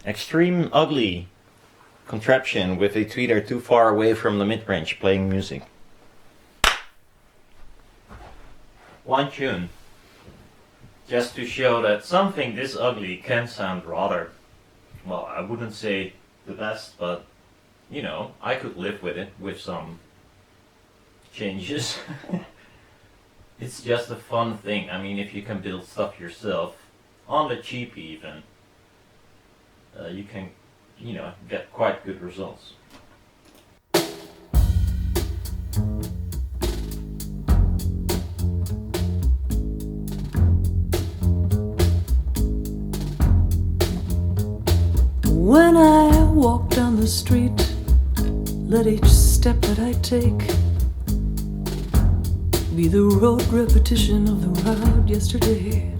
extreme ugly contraption with a tweeter too far away from the mid-range playing music. One tune, just to show that something this ugly can sound rather, well, I wouldn't say the best, but you know, I could live with it with some changes. It's just a fun thing. I mean, if you can build stuff yourself, on the cheap even, you can, you know, get quite good results. When I walk down the street, let each step that I take be the road repetition of the route yesterday,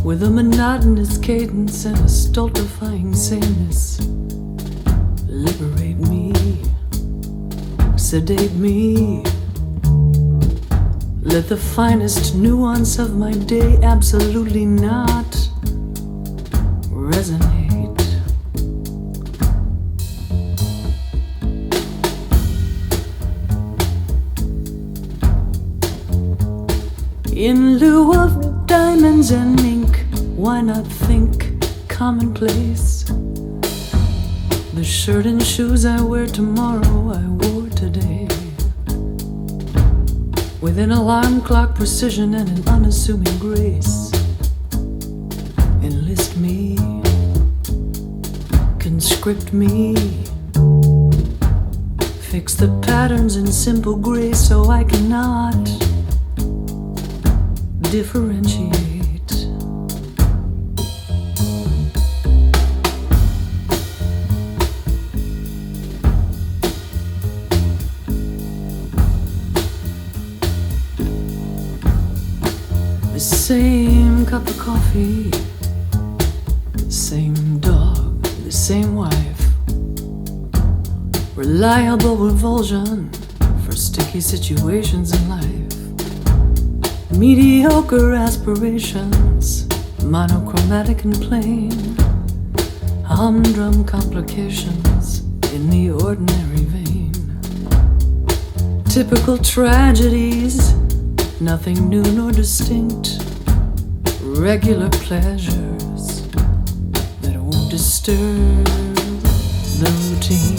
with a monotonous cadence and a stultifying sameness. Liberate me, sedate me, let the finest nuance of my day absolutely not resonate. In lieu of diamonds and ink, why not think commonplace? The shirt and shoes I wear tomorrow I wore today, with an alarm clock precision and an unassuming grace. Enlist me, conscript me, fix the patterns in simple grace so I cannot differentiate. The same cup of coffee, the same dog, the same wife, reliable revulsion for sticky situations in life. Mediocre aspirations, monochromatic and plain, humdrum complications in the ordinary vein. Typical tragedies, nothing new nor distinct, regular pleasures that won't disturb the routine.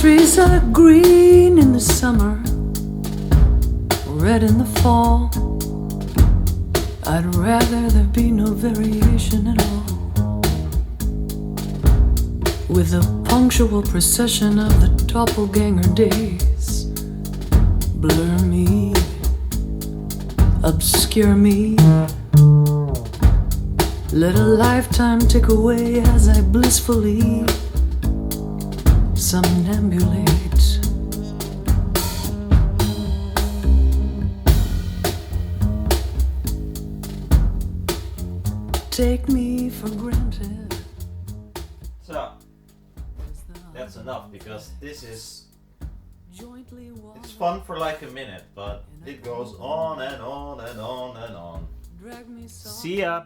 Trees are green in the summer, red in the fall. I'd rather there be no variation at all, with the punctual procession of the doppelganger days. Blur me, obscure me, let a lifetime tick away as I blissfully somnambulate. Take me for granted. So, that's enough, because this is, it's fun for like a minute, but it goes on and on and on and on. See ya!